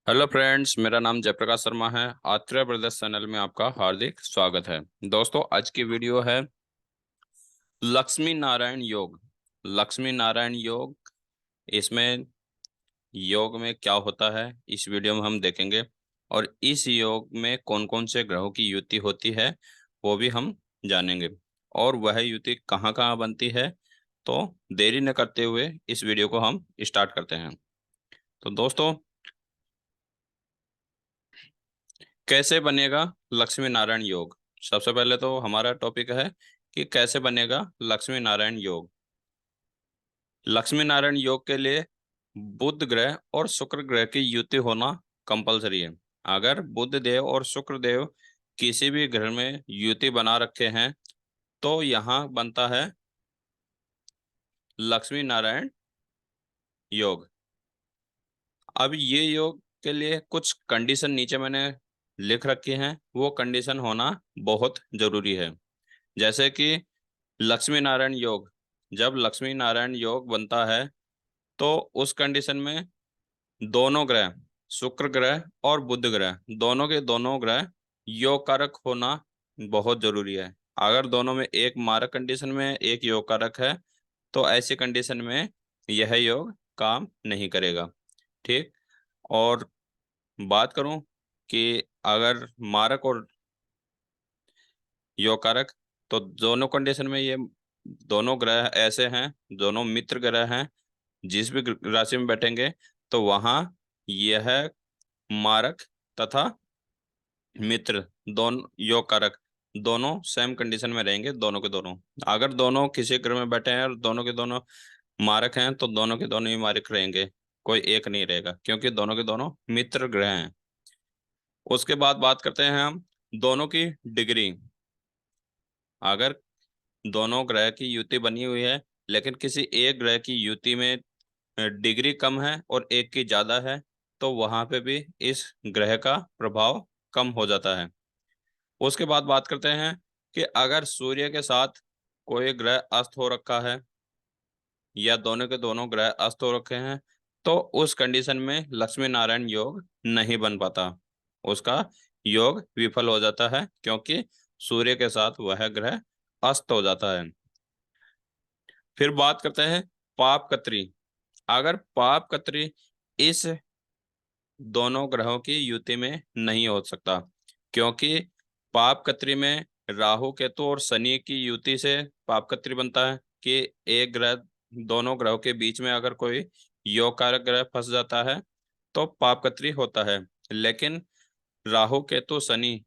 Hello friends, मेरा नाम जयप्रकाश शर्मा है। आत्रेय ब्रदर्स चैनल में आपका हार्दिक स्वागत है। दोस्तों, आज की वीडियो है लक्ष्मी नारायण योग। लक्ष्मी नारायण योग, इसमें योग में क्या होता है इस वीडियो में हम देखेंगे। और इस योग में कौन कौन से ग्रहों की युति होती है वो भी हम जानेंगे। और वह युति कहाँ कहाँ बनती है। तो देरी न करते हुए इस वीडियो को हम स्टार्ट करते हैं। तो दोस्तों, कैसे बनेगा लक्ष्मी नारायण योग। सबसे पहले तो हमारा टॉपिक है कि कैसे बनेगा लक्ष्मी नारायण योग। लक्ष्मी नारायण योग के लिए बुध ग्रह और शुक्र ग्रह की युति होना कंपलसरी है। अगर बुध देव और शुक्र देव किसी भी ग्रह में युति बना रखे हैं तो यहाँ बनता है लक्ष्मी नारायण योग। अब ये योग के लिए कुछ कंडीशन नीचे मैंने लिख रखी हैं, वो कंडीशन होना बहुत जरूरी है। जैसे कि लक्ष्मी नारायण योग, जब लक्ष्मी नारायण योग बनता है तो उस कंडीशन में दोनों ग्रह, शुक्र ग्रह और बुध ग्रह, दोनों के दोनों ग्रह योग कारक होना बहुत जरूरी है। अगर दोनों में एक मारक कंडीशन में एक योग कारक है तो ऐसी कंडीशन में यह योग काम नहीं करेगा। ठीक। और बात करूं कि अगर मारक और योग कारक, तो दोनों कंडीशन में ये दोनों ग्रह ऐसे हैं, दोनों मित्र ग्रह हैं। जिस भी राशि में बैठेंगे तो वहां यह मारक तथा मित्र, दोनों योग कारक, दोनों सेम कंडीशन में रहेंगे, दोनों के दोनों। अगर दोनों किसी ग्रह में बैठे हैं और दोनों के दोनों मारक हैं तो दोनों के दोनों ही मारक रहेंगे, कोई एक नहीं रहेगा, क्योंकि दोनों के दोनों मित्र ग्रह हैं। उसके बाद बात करते हैं हम दोनों की डिग्री। अगर दोनों ग्रह की युति बनी हुई है लेकिन किसी एक ग्रह की युति में डिग्री कम है और एक की ज्यादा है तो वहां पे भी इस ग्रह का प्रभाव कम हो जाता है। उसके बाद बात करते हैं कि अगर सूर्य के साथ कोई ग्रह अस्त हो रखा है या दोनों के दोनों ग्रह अस्त हो रखे हैं तो उस कंडीशन में लक्ष्मी नारायण योग नहीं बन पाता, उसका योग विफल हो जाता है, क्योंकि सूर्य के साथ वह ग्रह अस्त हो जाता है। फिर बात करते हैं पाप कत्री। अगर पाप कत्री इस दोनों ग्रहों की युति में नहीं हो सकता, क्योंकि पाप कत्री में राहु केतु और शनि की युति से पाप कत्री बनता है कि एक ग्रह, दोनों ग्रहों के बीच में अगर कोई योग कारक ग्रह फंस जाता है तो पाप कत्री होता है। लेकिन राहु केतु शनि,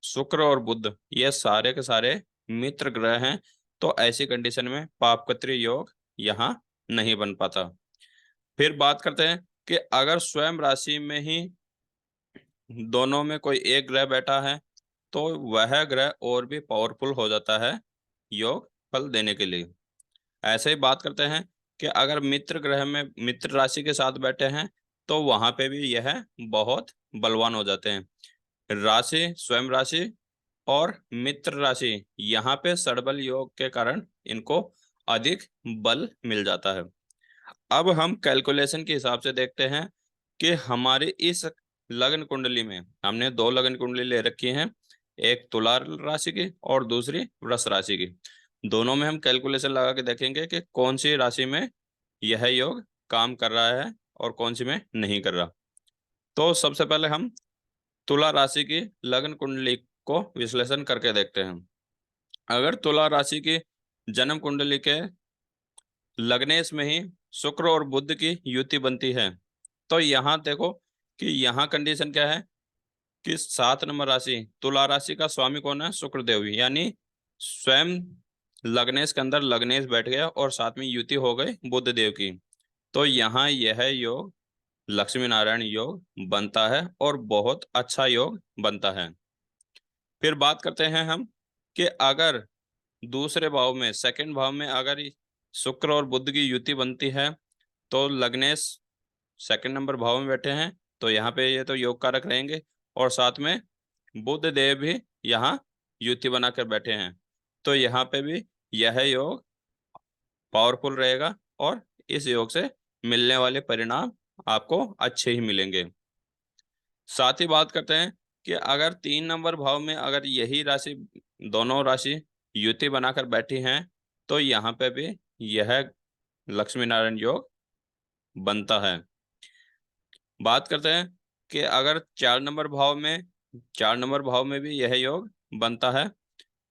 शुक्र और बुध, ये सारे के सारे मित्र ग्रह हैं, तो ऐसी कंडीशन में पापकत्री योग यहाँ नहीं बन पाता। फिर बात करते हैं कि अगर स्वयं राशि में ही दोनों में कोई एक ग्रह बैठा है तो वह ग्रह और भी पावरफुल हो जाता है योग फल देने के लिए। ऐसे ही बात करते हैं कि अगर मित्र ग्रह में मित्र राशि के साथ बैठे हैं तो वहां पे भी यह बहुत बलवान हो जाते हैं। राशि, स्वयं राशि और मित्र राशि, यहाँ पे सड़बल योग के कारण इनको अधिक बल मिल जाता है। अब हम कैलकुलेशन के हिसाब से देखते हैं कि हमारी इस लग्न कुंडली में हमने दो लग्न कुंडली ले रखी हैं, एक तुला राशि की और दूसरी वृष राशि की। दोनों में हम कैलकुलेशन लगा के देखेंगे कि कौन सी राशि में यह योग काम कर रहा है और कौन सी में नहीं कर रहा। तो सबसे पहले हम तुला राशि की लग्न कुंडली को विश्लेषण करके देखते हैं। अगर तुला राशि की जन्म कुंडली के लग्नेश में ही शुक्र और बुध की युति बनती है तो यहाँ देखो कि यहाँ कंडीशन क्या है कि 7 नंबर राशि तुला राशि का स्वामी कौन है, शुक्र देव, यानी स्वयं लग्नेश के अंदर लग्नेश बैठ गया और साथ में युति हो गई बुध देव की। तो यहाँ यह योग लक्ष्मी नारायण योग बनता है और बहुत अच्छा योग बनता है। फिर बात करते हैं हम कि अगर दूसरे भाव में, सेकंड भाव में अगर शुक्र और बुध की युति बनती है तो लग्नेश सेकंड नंबर भाव में बैठे हैं तो यहाँ पे ये तो योग कारक रहेंगे और साथ में बुध देव भी यहाँ युति बनाकर बैठे हैं, तो यहाँ पे भी यह योग पावरफुल रहेगा और इस योग से मिलने वाले परिणाम आपको अच्छे ही मिलेंगे। साथ ही बात करते हैं कि अगर 3 नंबर भाव में अगर यही राशि, दोनों राशि युति बनाकर बैठी हैं, तो यहाँ पे भी यह लक्ष्मी नारायण योग बनता है। बात करते हैं कि अगर 4 नंबर भाव में, 4 नंबर भाव में भी यह योग बनता है।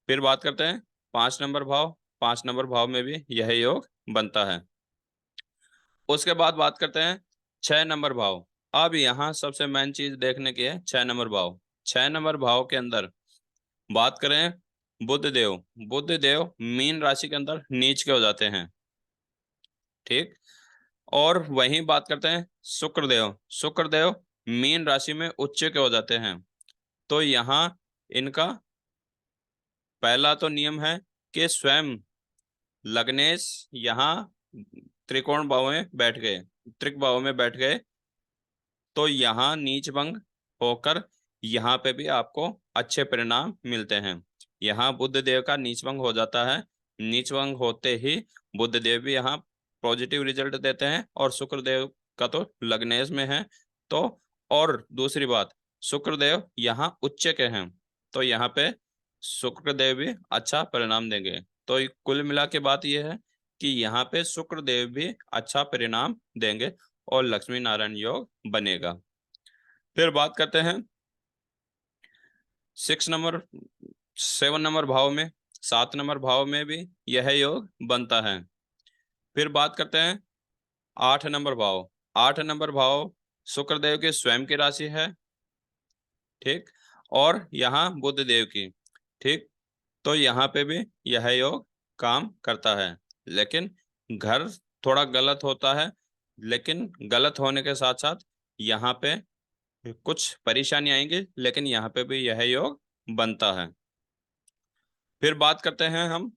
फिर बात करते हैं 5 नंबर भाव, 5 नंबर भाव में भी यह योग बनता है। उसके बाद बात करते हैं 6 नंबर भाव। अब यहाँ सबसे मेन चीज देखने की है 6 नंबर भाव। 6 नंबर भाव के अंदर बात करें बुध देव, बुध देव मीन राशि के अंदर नीच के हो जाते हैं, ठीक। और वहीं बात करते हैं शुक्रदेव, शुक्रदेव मीन राशि में उच्च के हो जाते हैं। तो यहाँ इनका पहला तो नियम है कि स्वयं लग्नेश यहाँ त्रिकोण भाव में बैठ गए, त्रिक भाव में बैठ गए, तो यहाँ नीच भंग होकर यहाँ पे भी आपको अच्छे परिणाम मिलते हैं। यहाँ बुध देव का नीच भंग हो जाता है, नीच भंग होते ही बुध देव भी यहाँ पॉजिटिव रिजल्ट देते हैं, और शुक्रदेव का तो लग्नेश में है। तो और दूसरी बात, शुक्रदेव यहाँ उच्च के हैं, तो यहाँ पे शुक्रदेव भी अच्छा परिणाम देंगे। तो कुल मिला के बात यह है कि यहाँ पे शुक्रदेव भी अच्छा परिणाम देंगे और लक्ष्मी नारायण योग बनेगा। फिर बात करते हैं 6 नंबर, 7 नंबर भाव में, 7 नंबर भाव में भी यह योग बनता है। फिर बात करते हैं 8 नंबर भाव। 8 नंबर भाव शुक्रदेव की स्वयं की राशि है, ठीक, और यहाँ बुध देव की, ठीक। तो यहाँ पे भी यह योग काम करता है, लेकिन घर थोड़ा गलत होता है, लेकिन गलत होने के साथ साथ यहाँ पे कुछ परेशानी आएंगी, लेकिन यहाँ पे भी यह योग बनता है। फिर बात करते हैं हम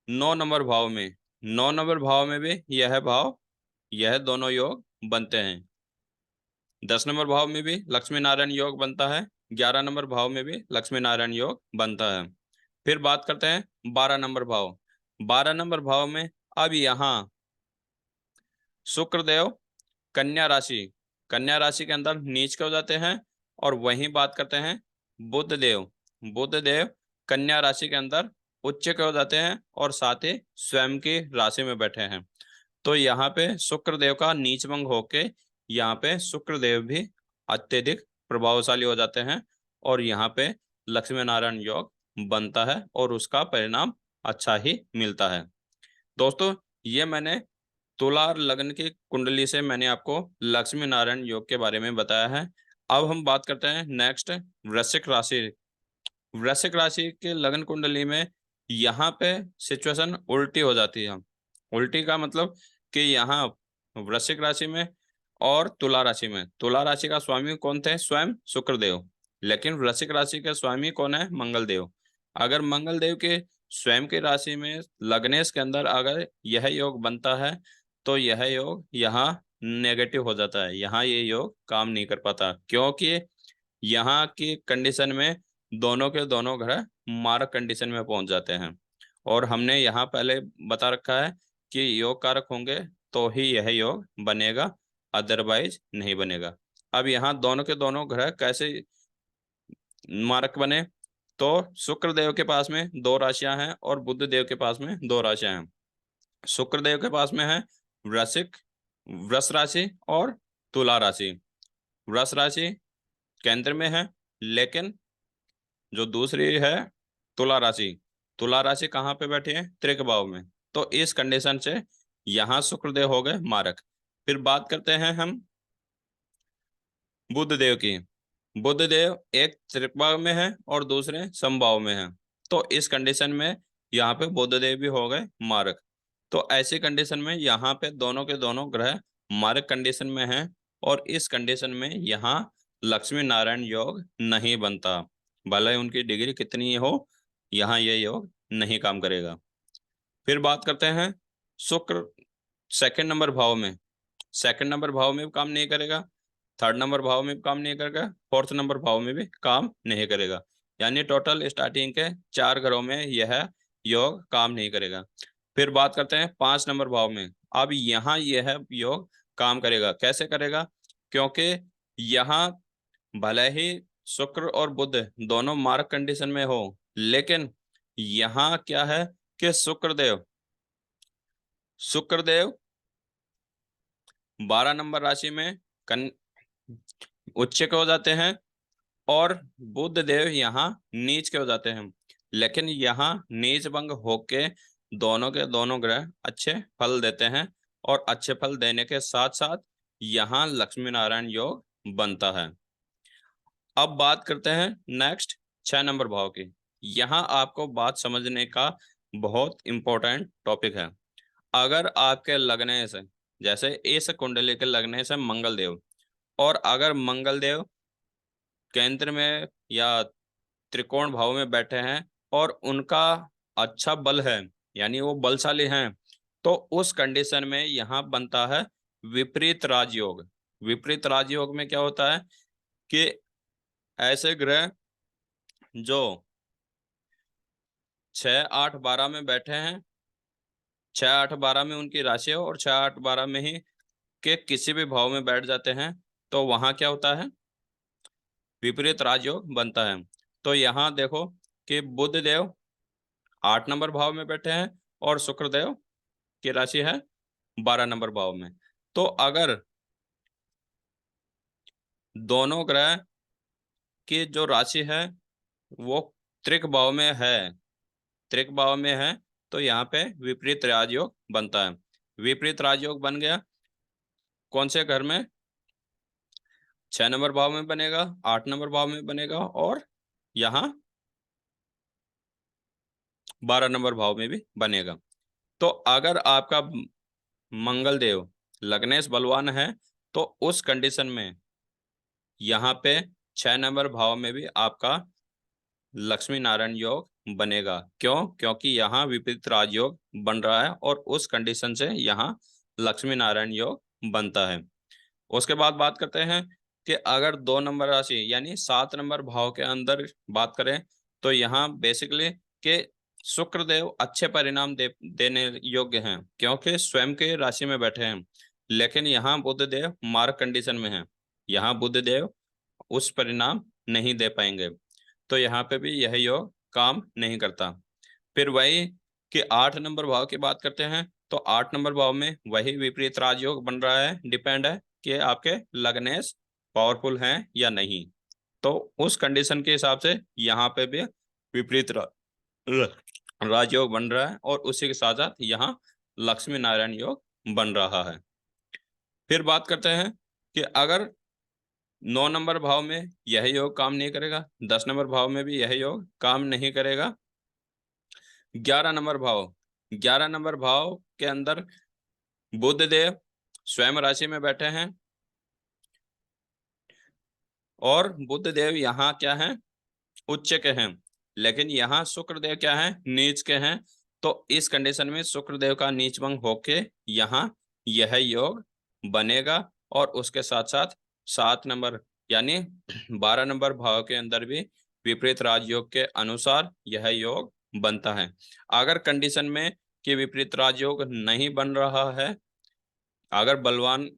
9 नंबर भाव में। 9 नंबर भाव में भी यह भाव, यह दोनों योग बनते हैं। 10 नंबर भाव में भी लक्ष्मी नारायण योग बनता है, 11 नंबर भाव में भी लक्ष्मी नारायण योग बनता है। फिर बात करते हैं 12 नंबर भाव। 12 नंबर भाव में अब यहाँ शुक्रदेव कन्या राशि, कन्या राशि के अंदर नीच के हो जाते हैं, और वहीं बात करते हैं बुध देव, बुध देव कन्या राशि के अंदर उच्च के हो जाते हैं, और साथ ही स्वयं की राशि में बैठे हैं। तो यहाँ पे शुक्रदेव का नीच भंग होके यहाँ पे शुक्रदेव भी अत्यधिक प्रभावशाली हो जाते हैं, और यहाँ पे लक्ष्मी नारायण योग बनता है, और उसका परिणाम अच्छा ही मिलता है। दोस्तों, ये मैंने तुला लग्न की कुंडली से मैंने आपको लक्ष्मी नारायण योग के बारे में बताया है। अब हम बात करते हैं नेक्स्ट वृश्चिक राशि। वृश्चिक राशि के लग्न कुंडली में यहाँ पे सिचुएशन उल्टी हो जाती है। उल्टी का मतलब कि यहाँ वृश्चिक राशि में और तुला राशि में, तुला राशि का स्वामी कौन थे? स्वयं शुक्रदेव। लेकिन वृश्चिक राशि के स्वामी कौन है? मंगल देव। अगर मंगल देव के स्वयं की राशि में लग्नेश के अंदर अगर यह योग बनता है, तो यह योग यहाँ नेगेटिव हो जाता है, यहाँ ये योग काम नहीं कर पाता, क्योंकि यहाँ की कंडीशन में दोनों के दोनों ग्रह मारक कंडीशन में पहुंच जाते हैं। और हमने यहाँ पहले बता रखा है कि योग कारक होंगे तो ही यह योग बनेगा, अदरवाइज नहीं बनेगा। अब यहाँ दोनों के दोनों ग्रह कैसे मारक बने? तो शुक्र देव के पास में 2 राशियां हैं और बुध देव के पास में 2 राशियां हैं। शुक्र देव के पास में है वृश्चिक, वृष राशि और तुला राशि। वृष राशि केंद्र में है, लेकिन जो दूसरी है तुला राशि, तुला राशि कहाँ पे बैठी है? त्रिक भाव में। तो इस कंडीशन से यहाँ शुक्रदेव हो गए मारक। फिर बात करते हैं हम बुध देव की। बुध देव एक त्रिक भाव में है और दूसरे समभाव में है, तो इस कंडीशन में यहाँ पे बुध देव भी हो गए मारक। तो ऐसी कंडीशन में यहाँ पे दोनों के दोनों ग्रह मारक कंडीशन में हैं, और इस कंडीशन में यहाँ लक्ष्मी नारायण योग नहीं बनता, भले उनकी डिग्री कितनी हो, यहाँ ये योग नहीं काम करेगा। फिर बात करते हैं शुक्र सेकंड नंबर भाव में। सेकंड नंबर भाव में भी काम नहीं करेगा, थर्ड नंबर भाव में भी काम नहीं करेगा, फोर्थ नंबर भाव में भी काम नहीं करेगा। यानी टोटल स्टार्टिंग के 4 घरों में यह योग काम नहीं करेगा। फिर बात करते हैं 5 नंबर भाव में। अब यहाँ यह योग काम करेगा। कैसे करेगा? क्योंकि यहाँ भले ही शुक्र और बुध दोनों मार्क कंडीशन में हो, लेकिन यहाँ क्या है कि शुक्रदेव 12 नंबर राशि में कन उच्च के हो जाते हैं और बुध देव यहाँ नीच के हो जाते हैं। लेकिन यहाँ नीच भंग होके दोनों के दोनों ग्रह अच्छे फल देते हैं, और अच्छे फल देने के साथ साथ यहाँ लक्ष्मी नारायण योग बनता है। अब बात करते हैं नेक्स्ट 6 नंबर भाव की। यहाँ आपको बात समझने का बहुत इंपॉर्टेंट टॉपिक है। अगर आपके लगने से, जैसे इस कुंडली के लगने से मंगल देव, और अगर मंगल देव केंद्र में या त्रिकोण भाव में बैठे हैं और उनका अच्छा बल है, यानी वो बलशाली हैं, तो उस कंडीशन में यहाँ बनता है विपरीत राजयोग। विपरीत राजयोग में क्या होता है कि ऐसे ग्रह जो 6, 8, 12 में बैठे हैं, 6, 8, 12 में उनकी राशि हो और 6, 8, 12 में ही के किसी भी भाव में बैठ जाते हैं, तो वहां क्या होता है, विपरीत राजयोग बनता है। तो यहाँ देखो कि बुध देव 8 नंबर भाव में बैठे हैं और शुक्रदेव की राशि है 12 नंबर भाव में। तो अगर दोनों ग्रह की जो राशि है वो त्रिक भाव में है, त्रिक भाव में है, तो यहाँ पे विपरीत राजयोग बनता है। विपरीत राजयोग बन गया कौन से घर में, 6 नंबर भाव में बनेगा, 8 नंबर भाव में बनेगा, और यहाँ 12 नंबर भाव में भी बनेगा। तो अगर आपका मंगल देव लग्नेश बलवान है, तो उस कंडीशन में यहाँ पे 6 नंबर भाव में भी आपका लक्ष्मी नारायण योग बनेगा। क्यों? क्योंकि यहाँ विपरीत राजयोग बन रहा है और उस कंडीशन से यहाँ लक्ष्मी नारायण योग बनता है। उसके बाद बात करते हैं कि अगर 2 नंबर राशि यानी 7 नंबर भाव के अंदर बात करें, तो यहाँ बेसिकली कि शुक्रदेव अच्छे परिणाम देने योग्य हैं, क्योंकि स्वयं के राशि में बैठे हैं। लेकिन यहाँ बुध देव मार्ग कंडीशन में है, यहाँ बुध देव उस परिणाम नहीं दे पाएंगे, तो यहाँ पे भी यह योग काम नहीं करता। फिर वही कि 8 नंबर भाव की बात करते हैं, तो 8 नंबर भाव में वही विपरीत राजयोग बन रहा है। डिपेंड है कि आपके लग्नेश पावरफुल हैं या नहीं, तो उस कंडीशन के हिसाब से यहाँ पे भी विपरीत राजयोग बन रहा है, और उसी के साथ साथ यहाँ लक्ष्मी नारायण योग बन रहा है। फिर बात करते हैं कि अगर 9 नंबर भाव में यह योग काम नहीं करेगा, 10 नंबर भाव में भी यह योग काम नहीं करेगा, 11 नंबर भाव, 11 नंबर भाव के अंदर बुध देव स्वयं राशि में बैठे हैं, और बुध देव यहाँ क्या है, उच्च के हैं, लेकिन यहाँ शुक्र देव क्या है, नीच के हैं। तो इस कंडीशन में शुक्र देव का नीच भंग होके यहाँ यह योग बनेगा, और उसके साथ साथ 7 नंबर यानी 12 नंबर भाव के अंदर भी विपरीत राजयोग के अनुसार यह योग बनता है। अगर कंडीशन में कि विपरीत राजयोग नहीं बन रहा है, अगर बलवान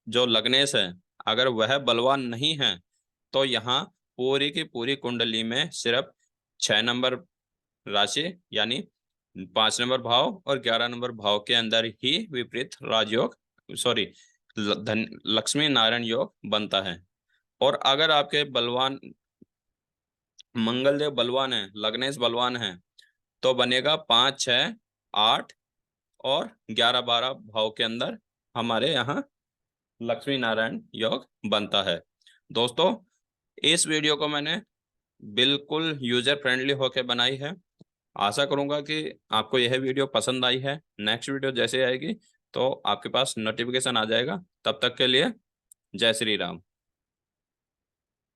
जो लग्नेश है अगर वह बलवान नहीं है, तो यहाँ पूरी की पूरी कुंडली में सिर्फ 6 नंबर राशि यानी 5 नंबर भाव और 11 नंबर भाव के अंदर ही विपरीत राजयोग सॉरी धन लक्ष्मी नारायण योग बनता है। और अगर आपके बलवान मंगल देव बलवान है, लग्नेश बलवान है, तो बनेगा 5, 6, 8 और 11, 12 भाव के अंदर हमारे यहाँ लक्ष्मी नारायण योग बनता है। दोस्तों, इस वीडियो को मैंने बिल्कुल यूजर फ्रेंडली होकर बनाई है। आशा करूंगा कि आपको यह वीडियो पसंद आई है। नेक्स्ट वीडियो जैसे आएगी तो आपके पास नोटिफिकेशन आ जाएगा। तब तक के लिए जय श्री राम।